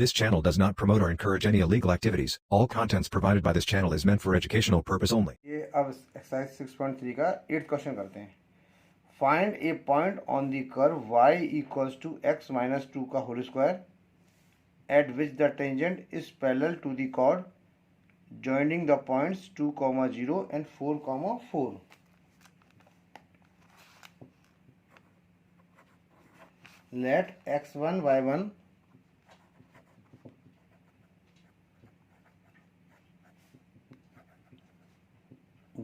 This channel does not promote or encourage any illegal activities. All contents provided by this channel is meant for educational purpose only. ये अब exercise 6.3 का 8th question करते हैं। Find a point on the curve y equals to x minus 2 का whole square at which the tangent is parallel to the chord joining the points 2, 0 and 4, 4। Let x1 y1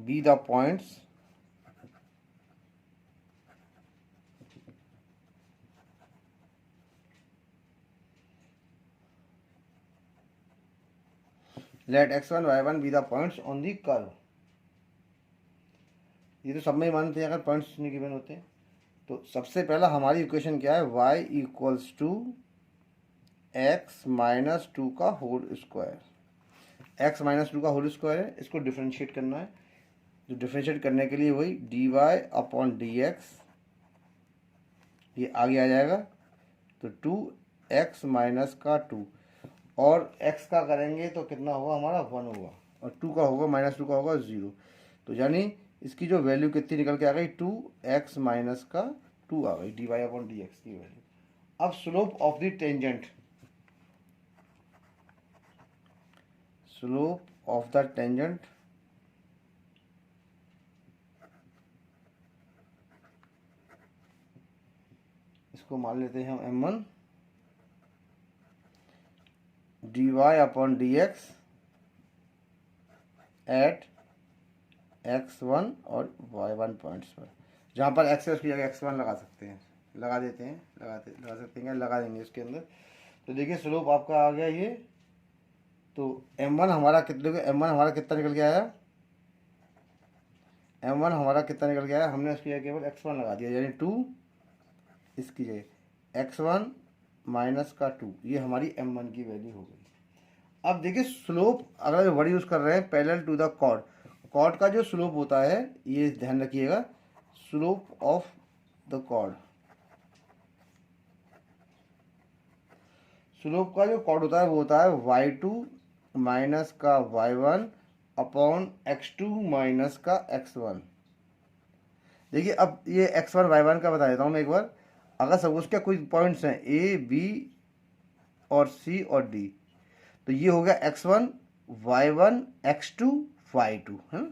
be the points let x1 y1 be the points on the curve। ये तो सब में ही मानते हैं अगर points नहीं given होते हैं। तो सबसे पहला हमारी इक्वेशन क्या है, y equals to x minus 2 का होल स्क्वायर। x माइनस 2 का होल स्क्वायर है, इसको डिफ्रेंशिएट करना है। जो डिफ्रेंशिएट करने के लिए वही dy अपॉन dx, ये आगे आ जाएगा तो 2x माइनस का 2 और x का करेंगे तो कितना होगा हमारा 1 होगा और 2 का होगा माइनस 2 का होगा 0। तो यानी इसकी जो वैल्यू कितनी निकल के आ गई 2x माइनस का 2 आ गई dy अपॉन dx की वैल्यू। अब slope of the tangent, slope of the tangent इसको मान लेते हैं हम m1 dy upon dx eight x1 और y1 पॉइंट्स पर। जहाँ पर x है उसकी जगह x1 लगा सकते हैं, लगा देते हैं, लगा सकते हैं, लगा देंगे इसके अंदर। तो देखिए स्लोप आपका आ गया ये। तो m1 हमारा कितने को, m1 हमारा कितना निकल के आया, m1 हमारा कितना निकल के आया, हमने उसकी जगह केवल x1 लगा दिया यानी 2, इसकी जगह x1 माइनस का 2, ये हमारी m1 की वैल्यू हो गई। अब देखिए स्लोप अगर वर्ड यूज़ कर रहे हैं parallel to the chord, chord का जो स्लोप होता है ये ध्यान रखिएगा, slope of the chord, slope का जो कॉर्ड होता है वो होता है y2 माइनस का y1 अपॉन x2 माइनस का x1। देखिए अब ये x1 y1 का बता देता हूँ मैं एक बार। अगर सपोज क्या कोई पॉइंट्स हैं a b और c और d, तो ये हो गया x1 y1 x2 y2 है।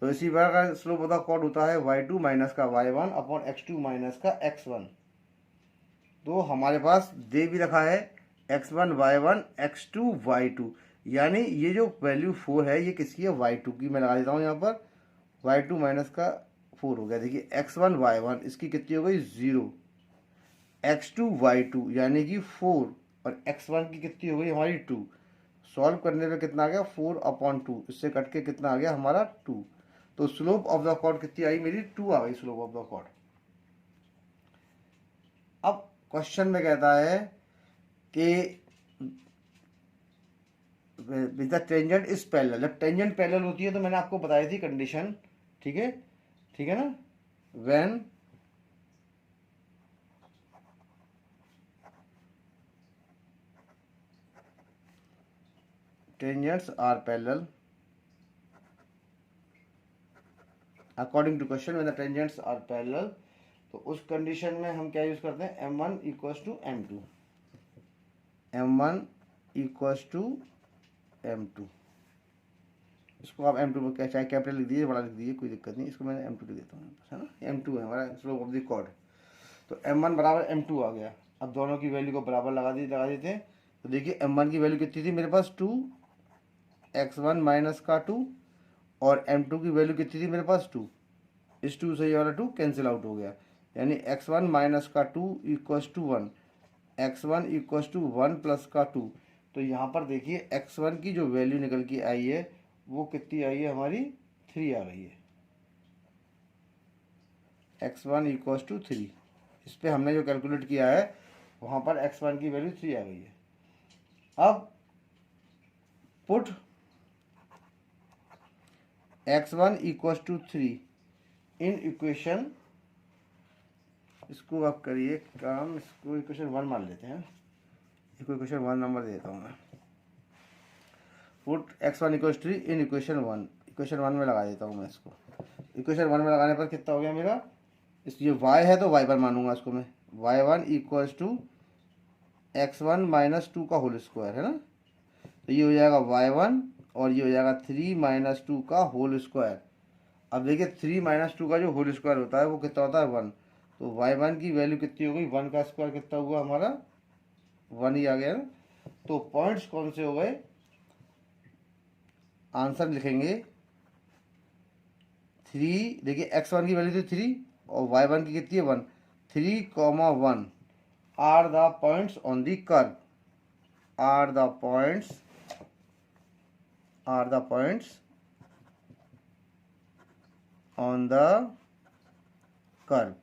तो इसी प्रकार का स्लोप ऑफ द कॉर्ड होता है y2 माइनस का y1 अपॉन x2 माइनस का x1। तो हमारे पास दे भी रखा है x1 y1 x2 y2, यानी ये जो वैल्यू 4 है ये किसकी है, y2 की। मैं लगा देता हूँ यहाँ पर y2 माइनस का 4 हो गया। देखिए x1 y1 इसकी कितनी हो गई 0, x2 y2 यानी कि 4 और x1 की कितनी हो गई हमारी 2। सॉल्व करने पे कितना आ गया 4 अपॉन 2, इससे कट के कितना आ गया हमारा 2। तो स्लोप ऑफ द कॉर्ड कितनी आई मेरी 2 आ गई स्लोप ऑफ द कॉर्ड। अब क्वेश्चन में कहता है कि with the tangent is parallel. जब टेंजेंट पैरेलल होती है तो मैंने आपको बताई थी कंडीशन, ठीक है, ठीक है ना, when tangents are parallel, according to question when the tangents are parallel, तो उस कंडीशन में हम क्या यूज करते हैं m1 equals to m2, m1 equals to m2। इसको आप m2 में चाहे कैपिटल लिख दीजिए, बड़ा लिख दीजिए, कोई दिक्कत नहीं। इसको मैंने m2 लिख देता हूँ, है ना, m2 है हमारा स्लोप ऑफ द कॉर्ड। तो m1 बराबर m2 आ गया। अब दोनों की वैल्यू को बराबर लगा देते हैं। तो देखिए m1 की वैल्यू कितनी थी मेरे पास 2x1 माइनस का 2 और m2 की वैल्यू कितनी थी मेरे पास 2। इस 2 से ये वाला 2 कैंसिल आउट हो गया, यानी x1 माइनस का 2 equals to 1, x1 equals to 1 plus का 2। तो यहाँ पर देखिए x1 की जो वैल्यू निकल के आई है वो कितनी आई है हमारी 3 आ गई है, x1 इक्वल्स टू 3। इस पर हमने जो कैलकुलेट किया है वहाँ पर x1 की वैल्यू 3 आ गई है। अब put x1 equals to 3 in equation, इसको आप करिए काम, इसको इक्वेशन 1 मान लेते हैं। इक्वेशन 1 नंबर देता हूँ मैं। Put x1 equals 3 in equation 1, equation 1 में लगा देता हूँ मैं इसको। इक्वेशन 1 में लगाने पर कितना हो गया मेरा, इस ये y है तो y1 मानूंगा इसको मैं, y1 equals to x1 minus 2 का होल स्क्वायर है ना, तो ये हो जाएगा y1 और ये हो जाएगा 3 माइनस 2 का होल स्क्वायर। अब देखिए 3 माइनस 2 का जो होल स्क्वायर होता है वो कितना होता है 1, तो y1 की वैल्यू कितनी हो गई, 1 का स्क्वायर कितना हुआ हमारा 1 ही आ गया ना। तो पॉइंट्स कौन से हो गए, आंसर लिखेंगे 3, देखिए x1 की वैल्यू थी 3 और y1 की कितनी है 1, 3, 1 are the points on the curve, are the points on the curve.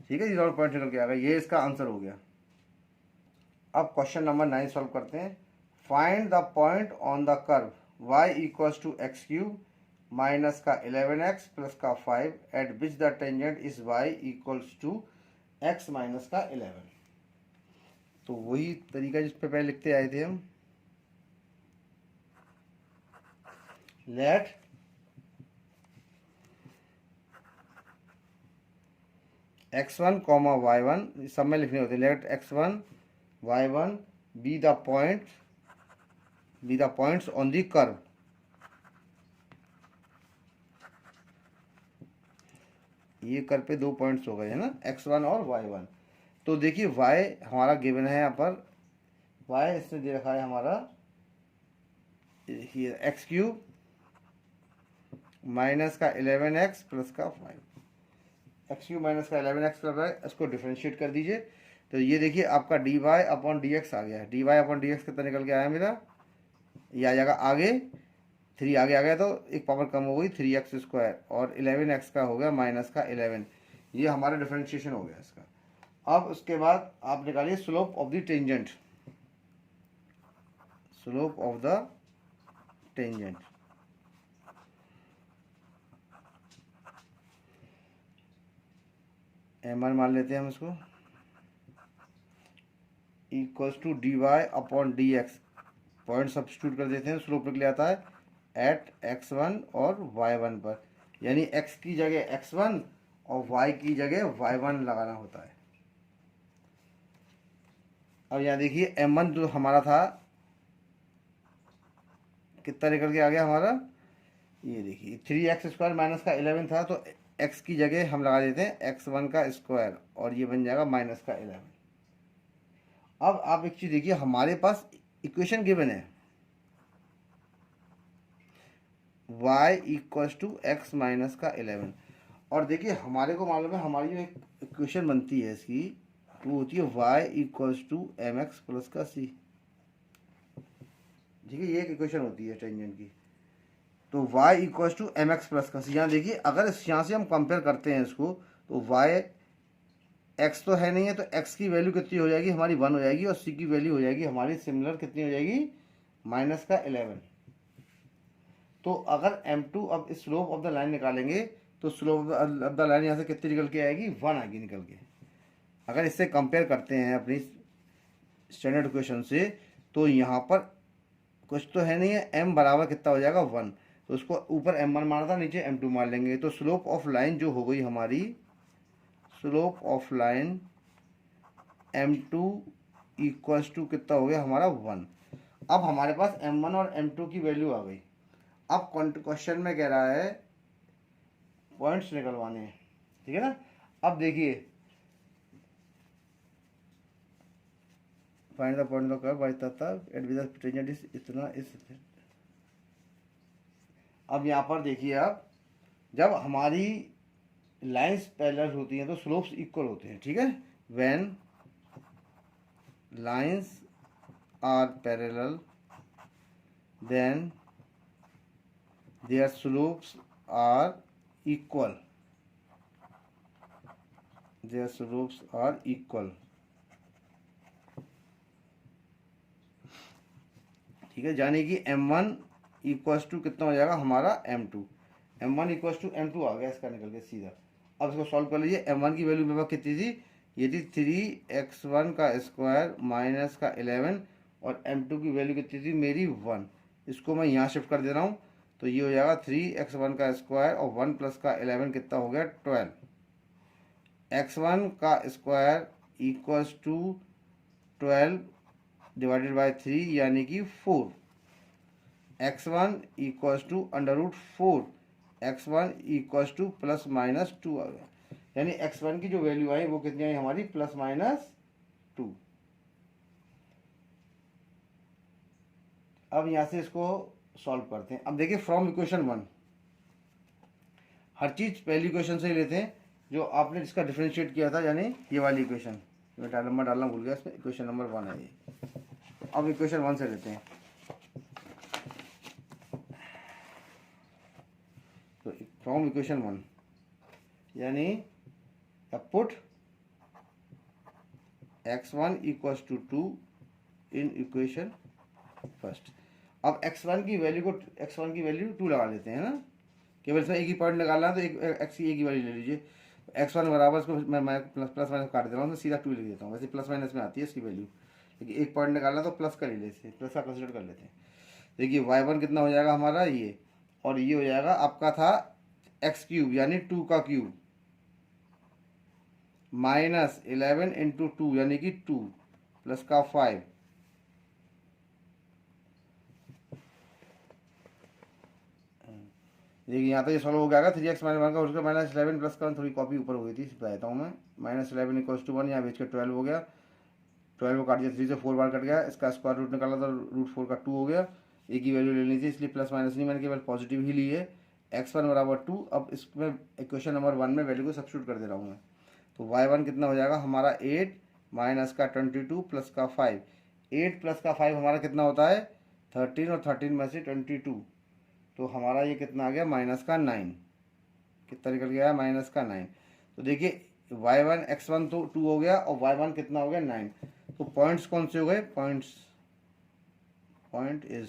ठीक है, ये पॉइंट निकल के आ गया, ये इसका आंसर हो गया। अब क्वेश्चन नंबर 9 सॉल्व करते हैं। Find the point on the curve y equals to x cube minus का 11x प्लस का 5 at which the tangent is y equals to x minus का 11। तो वही तरीका जिस पे पहले लिखते आए थे हम, लेट x1 कॉमा y1 सब में लिखने होते, let x1 y1 be the points on the curve. ये कर्व पे 2 पॉइंट्स हो गए है ना, x1 और y1। तो देखिए y हमारा गिवन है यहाँ पर, y इसने दे रखा है हमारा ये एक्स क्यूब माइनस का 11x प्लस का 5, एक्स क्यूब माइनस का 11x प्लस 5, इसको डिफ्रेंशिएट कर दीजिए। तो ये देखिए आपका dy अपॉन dx आ गया है, dy अपॉन dx कितना निकल के आया मेरा, ये आ जाएगा आगे 3 आगे आ गया तो एक पावर कम हो गई 3x स्क्वायर और 11x का हो गया माइनस का 11। ये हमारा डिफरेंशिएशन हो गया इसका। अब उसके बाद आप निकालिए slope of the tangent, slope of the tangent. m1 मान लेते हैं हम इसको, equals to dy upon dx, point substitute कर देते हैं, स्लोप निकल आता है एट x1 और y1 पर, यानी x की जगह x1 और y की जगह y1 लगाना होता है। अब यहाँ देखिए m1 जो हमारा था कितना निकल के आ गया हमारा, ये देखिए 3x स्क्वायर माइनस का 11 था, तो x की जगह हम लगा देते हैं x1 का स्क्वायर और ये बन जाएगा माइनस का 11। अब आप एक चीज देखिए, हमारे पास इक्वेशन गिवन है y equals to x minus का 11, और देखिए हमारे को मालूम है हमारी जो एक इक्वेशन बनती है इसकी वो होती है y equals to m x plus का c। ठीक है, ये एक इक्वेशन होती है टेंजेंट की। तो y equals to m x plus का c, यहाँ देखिए अगर यहाँ से हम कंपेयर करते हैं इसको, तो y x तो है नहीं है, तो x की वैल्यू कितनी हो जाएगी हमारी 1 हो जाएगी, और c की वैल्यू हो जाएगी हमारी सिमिलर कितनी हो जाएगी माइनस का 11। तो अगर m2 अब इस स्लोप ऑफ द लाइन निकालेंगे तो स्लोप ऑफ द लाइन यहाँ से कितनी निकल के आएगी 1 आएगी निकल के। अगर इससे कंपेयर करते हैं अपनी स्टैंडर्ड इक्वेशन से, तो यहाँ पर कुछ तो है नहीं है, m बराबर कितना हो जाएगा 1, तो उसको ऊपर m1 मारना था, नीचे m2 मार लेंगे। तो स्लोप ऑफ लाइन जो हो गई हमारी, slope of line m2 equals to कितना हो गया हमारा 1। अब हमारे पास m1 और m2 की वैल्यू आ गई। अब क्वेश्चन में कह रहा है पॉइंट्स निकलवाने हैं, ठीक है ना। अब देखिए find the point of curve by तथा at with the tangent is इतना इस। अब यहाँ पर देखिए आप, जब हमारी लाइंस पैरेलल होती हैं तो स्लोप्स इक्वल होते हैं, ठीक है। When lines are parallel then their slopes are equal, their slopes are equal। ठीक है, यानी कि m1 इक्वल्स टू कितना हो जाएगा हमारा m2, m1 equals to m2 आ गया इसका निकल के सीधा। अब इसको सॉल्व कर लीजिए, m1 की वैल्यू मेरे पास कितनी थी ये थी 3x1 का स्क्वायर माइनस का 11 और m2 की वैल्यू कितनी थी मेरी 1। इसको मैं यहाँ शिफ्ट कर दे रहा हूँ, तो ये हो जाएगा 3x1 का स्क्वायर और 1 प्लस का 11 कितना हो गया 12। x1 का square equals to 12 divided by 3 यानी कि 4। x1 equals to under root 4, x1 equals to plus minus 2 आ गया, यानी x1 की जो वैल्यू आई वो कितनी आई हमारी प्लस माइनस 2। अब यहाँ से इसको सॉल्व करते हैं। अब देखिए फ्रॉम इक्वेशन 1, हर चीज पहली इक्वेशन से ही लेते हैं जो आपने जिसका डिफरेंशिएट किया था, यानी ये वाली इक्वेशन। मैं नंबर डालना भूल गया, इसमें इक्वेशन नंबर 1 है ये। अब इक्वेशन 1 से लेते हैं, तो फ्रॉम इक्वेशन 1 यानी put x1 equals to 2 in equation first. अब x1 की वैल्यू 2 लगा लेते हैं ना, केवल इसमें एक ही पॉइंट निकालना है तो एक x की एक ही वैल्यू ले लीजिए। x1 बराबर इसको मैं प्लस माइनस काट दे रहा हूँ, तो सीधा 2 लिख देता हूँ। वैसे प्लस माइनस में आती है इसकी वैल्यू, लेकिन एक पॉइंट निकालना तो प्लस का ले लेते हैं, प्लस का कंसिडर कर लेते हैं। देखिए y1 कितना हो जाएगा हमारा ये, और ये हो जाएगा आपका था एक्स क्यूब यानी 2 का क्यूब माइनस 11 इंटू 2 यानी कि 2 प्लस का 5। देखिए यहाँ तो ये सॉल्व हो गया 3x माइनस 1 का उसका माइनस 11 प्लस का थोड़ी कॉपी ऊपर हुई थी, बताता हूँ मैं। माइनस 11 इक्वल्स टू 1, यहाँ बेच के 12 हो गया, 12 को काट दिया 3 से 4 बार कट गया, इसका स्क्वायर रूट निकाला तो रूट 4 का 2 हो गया। एक ही वैल्यू लेनी थी इसलिए प्लस माइनस नहीं, मैंने केवल पॉजिटिव ही ली है। x1 बराबर 2। अब इसमें इक्वेशन नंबर 1 में वैल्यू को सब्स्टिट्यूट कर दे रहा हूँ मैं, तो y1 कितना हो जाएगा हमारा 8 माइनस का 22 प्लस का 5। 8 प्लस का 5 हमारा कितना होता है 13, और 13 में से 22, तो हमारा ये कितना आ गया माइनस का 9। कितना निकल गया माइनस का 9। तो देखिए y1 x1 तो 2 हो गया और y1 कितना हो गया 9। तो पॉइंट्स कौन से हो गए, पॉइंट इज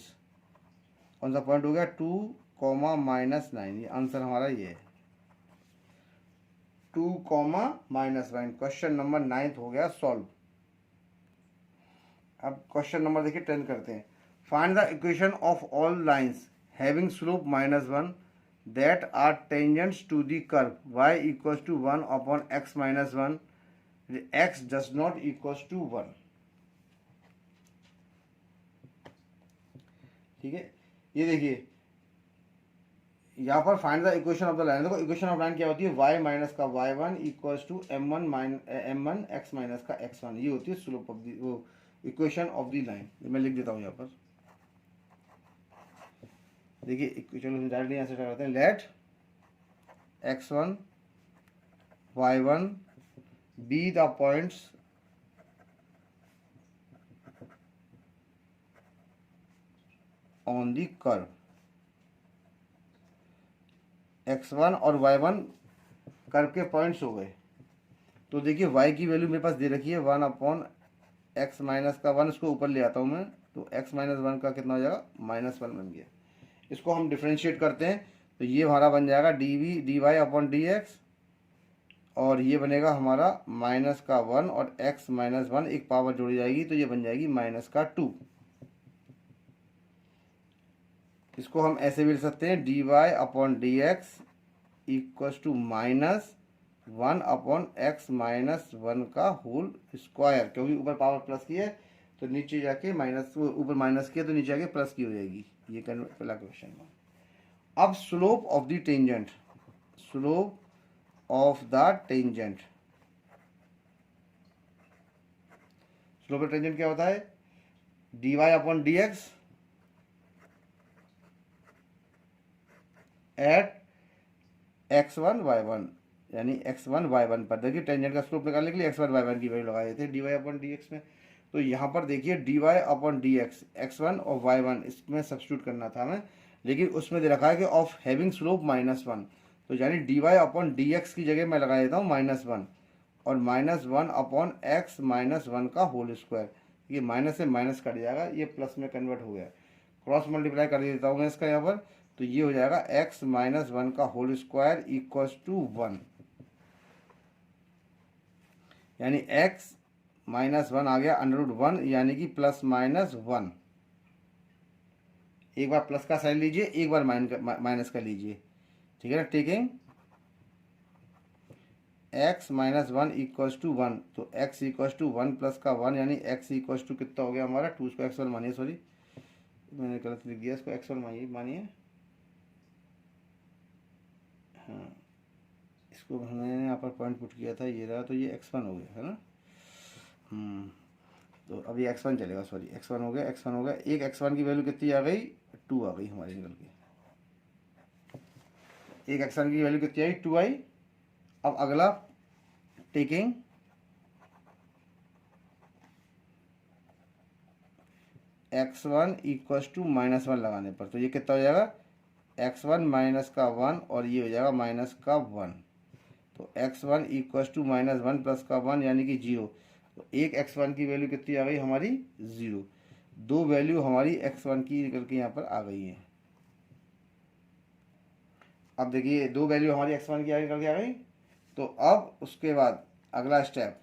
कौन सा पॉइंट हो गया 2 कॉमा माइनस 9। ये आंसर हमारा ये है 2 कॉमा माइनस 9। क्वेश्चन नंबर 9 हो गया सॉल्व। अब क्वेश्चन नंबर देखिए 10 करते हैं। Find the equation of all lines having slope -1 that are tangents to the curve y equals to 1 upon x minus 1, x does not equals to 1। ठीक है, ये देखिए यहाँ पर find the equation of the line. देखो equation of line क्या होती है, y माइनस का y1 equals to m1 x minus का x1। ये होती है स्लोप ऑफ दी वो इक्वेशन ऑफ द लाइन। मैं लिख देता हूँ यहाँ पर, देखिए चलो डायरेक्टली यहाँ से करते हैं। Let x1 y1 be the points on the curve. x1 और y1 कर्व के पॉइंट्स हो गए। तो देखिए y की वैल्यू मेरे पास दे रखी है 1 अपॉन x माइनस का 1, इसको ऊपर ले आता हूँ मैं, तो x माइनस 1 का कितना हो जाएगा -1 बन गया। इसको हम डिफ्रेंशिएट करते हैं तो ये हमारा बन जाएगा dy अपॉन dx, और ये बनेगा हमारा माइनस का 1 और x माइनस 1 एक पावर जोड़ी जाएगी तो ये बन जाएगी माइनस का 2। इसको हम ऐसे भी लिख सकते हैं dy upon dx equals to -1 upon x minus 1 का होल स्क्वायर, क्योंकि ऊपर पावर प्लस की है तो नीचे जाके माइनस, ऊपर माइनस की है तो नीचे जाके प्लस की हो जाएगी। ये पहला क्वेश्चन में। अब slope of the tangent, slope of the tangent, slope of tangent क्या होता है dy upon dx eight x1 y1, यानी x1 y1 पर। देखिए टेंजेंट का स्लोप निकालने के लिए x1 y1 की वैल्यू लगा देते हैं dy अपॉन dx में। तो यहाँ पर देखिए dy अपॉन dx x1 और y1 इसमें सब्स्टिट्यूट करना था हमें, लेकिन उसमें दे रखा है कि ऑफ हैविंग स्लोप -1, तो यानी dy अपॉन dx की जगह मैं लगा देता हूँ -1 और -1 अपॉन x माइनस 1 का होल स्क्वायर। ये माइनस से माइनस कट जाएगा, ये प्लस में कन्वर्ट हो गया। क्रॉस मल्टीप्लाई कर देता हूँ मैं इसका यहाँ पर, तो ये हो जाएगा x माइनस 1 का होल स्क्वायर इक्वल्स टू 1। यानी x -1 आ गया √1 यानी कि +-1। एक बार प्लस का साइन लीजिए, एक बार माइनस का लीजिए, ठीक है ना। टेकिंग x -1 = 1, तो x = 1 प्लस का 1 यानी x = कितना हो गया हमारा 2। इसको x1 मानिए, सॉरी मैंने गलत लिख दिया, इसको x1 मानिए। हाँ, इसको हमने यहाँ पर पॉइंट पुट किया था, ये रहा, तो ये x1 हो गया है ना। तो अब ये x1 चलेगा, सॉरी x1 हो गया, x1 हो गया। एक x1 की वैल्यू कितनी आ गई, 2 आ गई हमारी निकल के। एक x1 की वैल्यू कितनी आई, 2 आई। अब अगला टेकिंग x1 = -1 लगाने पर, तो ये कितना हो जाएगा, x1 माइनस का 1 और ये हो जाएगा माइनस का 1। तो x1 = -1 प्लस का 1 यानी कि 0। तो एक x1 की वैल्यू कितनी आ गई हमारी, 0। दो वैल्यू हमारी x1 की निकल के यहाँ पर आ गई है। अब देखिए दो वैल्यू हमारी x1 की निकल के आ गई। तो अब उसके बाद अगला स्टेप,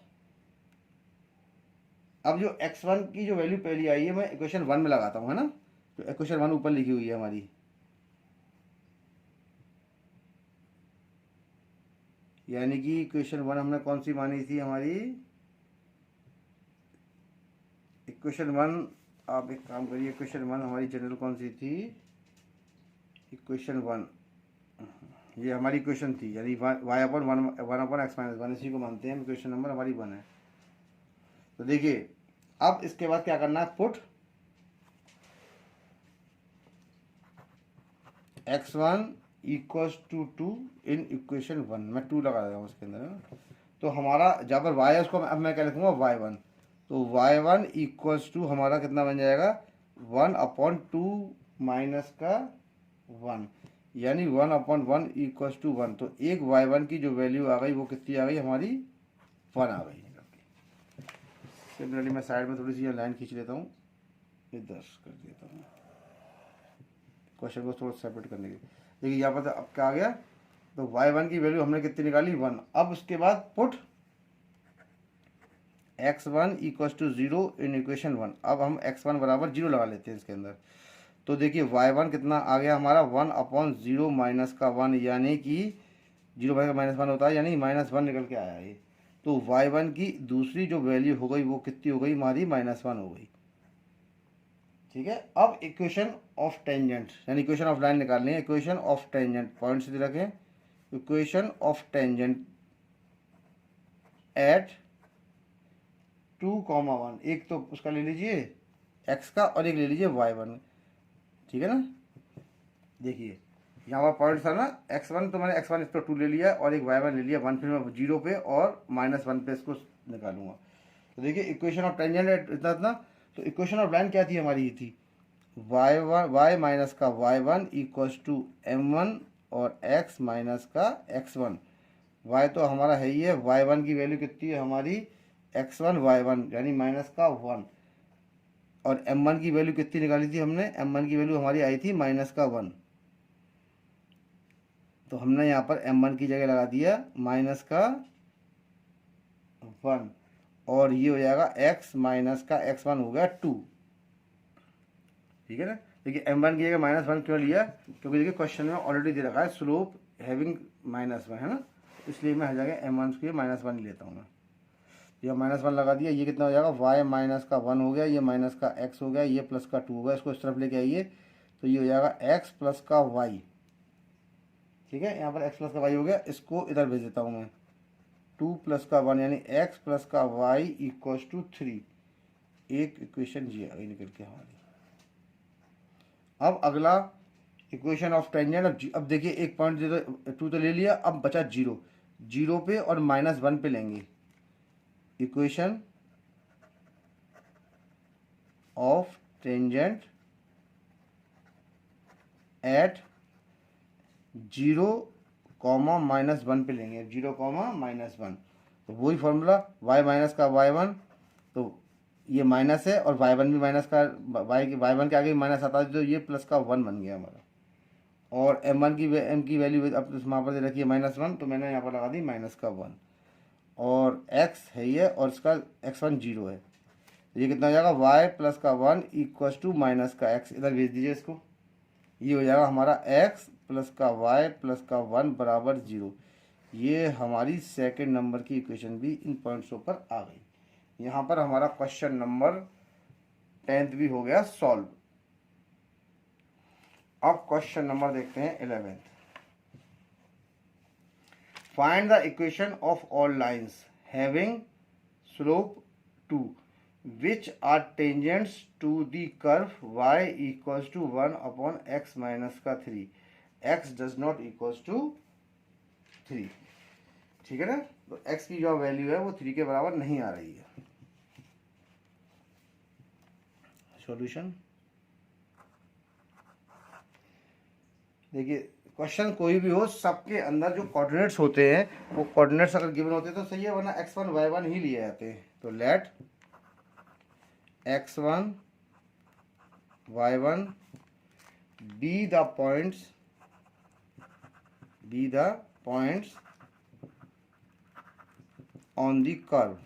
अब जो x1 की जो वैल्यू पहली आई है मैं इक्वेशन 1 में लगाता हूँ, है ना। तो इक्वेशन 1 ऊपर लिखी हुई है हमारी, यानी कि इक्वेशन 1 हमने कौन सी मानी थी हमारी, इक्वेशन 1, आप एक काम करिए, इक्वेशन 1 हमारी जनरल कौन सी थी, इक्वेशन 1 ये हमारी इक्वेशन थी, यानी y/1/x-1, इसी को मानते हैं, इक्वेशन नंबर हमारी 1 है। तो देखिए अब इसके बाद क्या करना है, पुट x1 = 2 इन इक्वेशन 1, मैं 2 लगा रहा हूँ उसके अंदर, है ना। तो हमारा जहाँ पर y है उसको अब मैं क्या लिखूँगा, y1। तो y1 = हमारा कितना बन जाएगा, 1/2 माइनस का 1, यानी 1/1 = 1। तो एक y1 की जो वैल्यू आ गई वो कितनी आ गई हमारी, 1 आ गई। सिमिलरली मैं साइड में थोड़ी सी लाइन खींच लेता हूँ, इधर कर देता हूँ क्वेश्चन को थोड़ा सेपरेट करने के लिए। देखिए यहाँ पर अब क्या आ गया, तो y1 की वैल्यू हमने कितनी निकाली, 1। अब उसके बाद पुट x1 = 0 इन इक्वेशन 1। अब हम x1 = 0 लगा लेते हैं इसके अंदर। तो देखिए y1 कितना आ गया हमारा, 1/0 माइनस का 1, यानी कि 0 -1 होता है, यानी -1 निकल के आया ये। तो y1 की दूसरी जो वैल्यू हो गई वो कितनी हो गई हमारी, -1 हो गई, ठीक है। अब इक्वेशन ऑफ टेंजेंट यानी इक्वेशन ऑफ लाइन निकालनी है। इक्वेशन ऑफ टेंजेंट पॉइंट सीधे रखें, इक्वेशन ऑफ टेंजेंट एट 2,1, एक तो उसका ले लीजिए x का और एक ले लीजिए y1, ठीक है ना। देखिए यहाँ पर पॉइंट था ना x1, तो मैंने x1 इस पर 2 ले लिया और एक y1 ले लिया 1, फिर मैं 0 पे और -1 पे इसको निकालूंगा। तो देखिए इक्वेशन ऑफ टेंजेंट इतना इतना। तो इक्वेशन ऑफ लाइन क्या थी हमारी, ये थी y माइनस का y1 = m1 और x माइनस का x1। y तो हमारा है ही है, y1 की वैल्यू कितनी है हमारी, x1 y1 यानी -1, और m1 की वैल्यू कितनी निकाली थी हमने, m1 की वैल्यू हमारी आई थी -1। तो हमने यहाँ पर m1 की जगह लगा दिया -1, और ये हो जाएगा x माइनस का x1 हो गया 2, ठीक है ना। देखिए m1 की जगह -1 क्यों लिया, क्योंकि देखिए क्वेश्चन में ऑलरेडी दे रखा है स्लोप हैविंग -1, है ना। इसलिए मैं हर जगह m1 की -1 ही लेता हूँ मैं। ये -1 लगा दिया, ये कितना हो जाएगा, y माइनस का 1 हो गया, ये माइनस का x हो गया, ये प्लस का 2 हो गया। इसको इस तरफ लेके आइए तो ये हो जाएगा x प्लस का y, ठीक है। यहाँ पर x प्लस का y हो गया, इसको इधर भेज देता हूँ मैं, 2 प्लस का 1 यानी x प्लस का y = 3। एक इक्वेशन जी आ गई निकल के हमारी। अब अगला इक्वेशन ऑफ टेंजेंट। अब देखिए एक पॉइंट 2 तो ले लिया, अब बचा 0 पे और -1 पे लेंगे। इक्वेशन ऑफ टेंजेंट एट 0, -1 पे लेंगे, 0, -1। तो वही फॉर्मूला y माइनस का y1, तो ये माइनस है और y1 भी माइनस का, y1 के आगे माइनस आता है, तो ये प्लस का 1 बन गया हमारा। और m की वैल्यू अब वहाँ पर दे रखी है -1, तो मैंने यहाँ पर लगा दी -1। और x है ये, और इसका x1 0 है, तो ये कितना हो जाएगा y प्लस का 1 इक्वल्स टू माइनस का x, इधर भेज दीजिए इसको। ये हो जाएगा हमारा x प्लस का y प्लस का 1 बराबर 0। ये हमारी सेकंड नंबर की इक्वेशन भी इन पॉइंट्सों पर आ गई। यहाँ पर हमारा क्वेश्चन नंबर 10th भी हो गया सॉल्व। अब क्वेश्चन नंबर देखते हैं 11th। Find the equation of all lines having slope 2 which are tangents to the curve y equals to 1 upon x minus का 3, x does not equals to 3। ठीक है ना, तो x की जो वैल्यू है वो 3 के बराबर नहीं आ रही है। सॉल्यूशन देखिए, क्वेश्चन कोई भी हो, सबके अंदर जो कोऑर्डिनेट्स होते हैं वो कोऑर्डिनेट्स अगर गिवन होते तो सही है, वरना x1 y1 ही लिए जाते हैं। तो late x1 y1 be the points on the curve।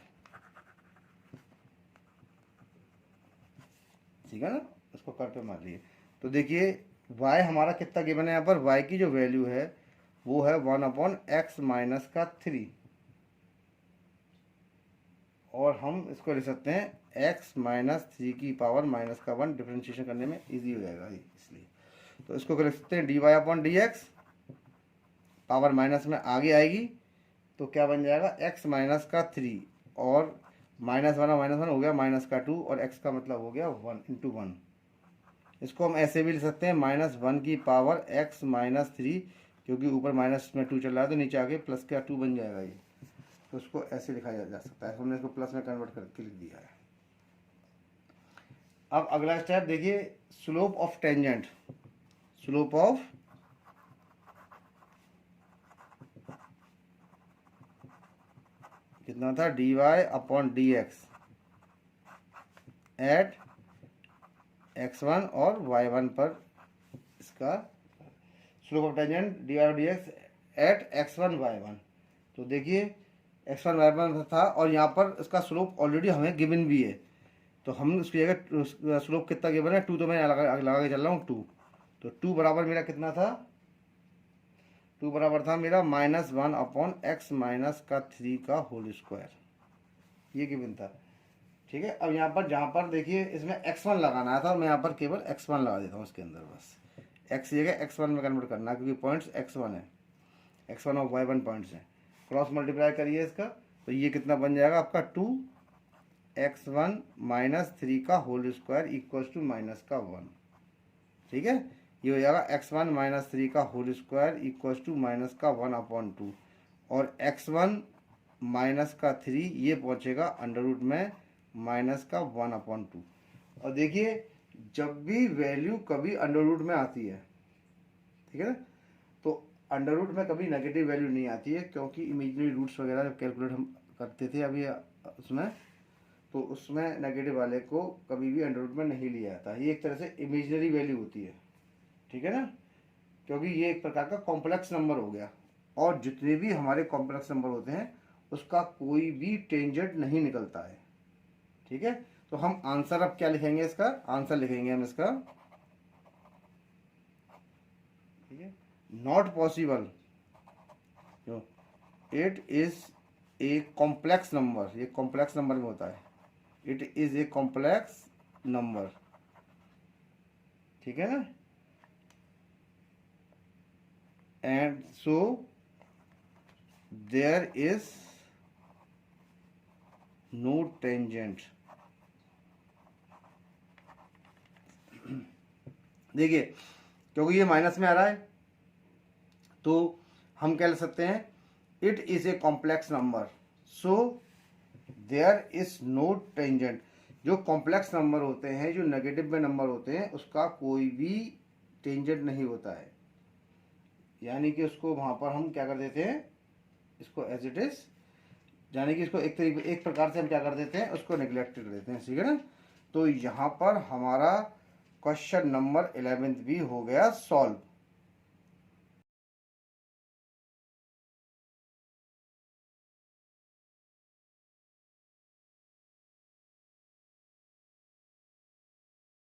ठीक है ना, इसको कर्व पे मान लिए। तो देखिए y हमारा कितना गिवन है, यहाँ पर y की जो वैल्यू है वो है 1 अपॉन x माइनस का 3, और हम इसको लिख सकते हैं x माइनस 3 की पावर माइनस का 1, डिफ्रेंशिएशन करने में इजी हो जाएगा इसलिए। तो इसको लिख सकते हैं dy upon d x, power minus में आगे आएगी तो क्या बन जाएगा x माइनस का 3, और माइनस वन हो गया माइनस का 2, और x का मतलब हो गया 1 इंटू 1। इसको हम ऐसे भी लिख सकते हैं -1 की पावर x माइनस 3, क्योंकि ऊपर माइनस में 2 चल रहा है तो नीचे आके प्लस का 2 बन जाएगा ये। तो उसको ऐसे लिखा जा सकता है, हमने इसको प्लस में कन्वर्ट करके लिख दिया है। अब अगला स्टेप देखिए, slope of tangent. Slope of कितना था, dy upon d x at x1 और y1 पर, इसका slope of tangent dy d x at x1 y1। तो देखिए x1 y1 था, और यहाँ पर इसका स्लोप ऑलरेडी हमें गिवन भी है, तो हम उसकी जगह स्लोप कितना गिवन है 2, तो मैं लगा के चल रहा हूँ 2। तो 2 बराबर मेरा कितना था, 2 बराबर था मेरा -1 अपॉन x माइनस का 3 का होल स्क्वायर, ये गिवन था। ठीक है, अब यहाँ पर जहाँ पर देखिए इसमें x1 लगाना था, मैं यहाँ पर केवल x1 लगा देता हूँ इसके अंदर, बस x की जगह x1 में कन्वर्ट करना है, क्योंकि पॉइंट्स x1 है, x1 और y1 पॉइंट्स हैं। क्रॉस मल्टीप्लाई करिए इसका, तो ये कितना बन जाएगा आपका 2x1 माइनस 3 का whole square equals to minus का 1। ठीक है, ये हो जाएगा x1 माइनस 3 का whole square equals to minus का 1 अपॉन 2, और x1 माइनस का 3 ये पहुँचेगा अंडर रूट में माइनस का 1 अपॉन 2। और देखिए जब भी वैल्यू कभी अंडर रूट में आती है, ठीक है ना, तो अंडर रूट में कभी नेगेटिव वैल्यू नहीं आती है, क्योंकि इमेजिनरी रूट्स वगैरह जब कैलकुलेट हम करते थे अभी उसमें, तो उसमें नेगेटिव वाले को कभी भी अंडर रूट में नहीं लिया जाता। ये एक तरह से इमेजिनरी वैल्यू होती है, ठीक है ना, क्योंकि ये एक प्रकार का कॉम्प्लेक्स नंबर हो गया, और जितने भी हमारे कॉम्प्लेक्स नंबर होते हैं उसका कोई भी टेंजेंट नहीं निकलता है। ठीक है, तो हम आंसर अब क्या लिखेंगे, इसका आंसर लिखेंगे हम इसका, ठीक है, not possible, it is a complex number, ये कॉम्प्लेक्स नंबर में होता है, it is a complex number. ठीक है ना, and so there is no tangent. देखिए क्योंकि ये माइनस में आ रहा है तो हम कह सकते हैं it is a complex number, so there is no tangent. जो कॉम्प्लेक्स नंबर होते हैं, जो नेगेटिव में नंबर होते हैं, उसका कोई भी टेंजेंट नहीं होता है, यानी कि उसको वहां पर हम क्या कर देते हैं, इसको एज इट इज, यानी कि इसको एक प्रकार से हम क्या कर देते हैं, उसको नेग्लेक्ट कर देते हैं। ठीक है ना, तो यहाँ पर हमारा क्वेश्चन नंबर 11 भी हो गया सॉल्व।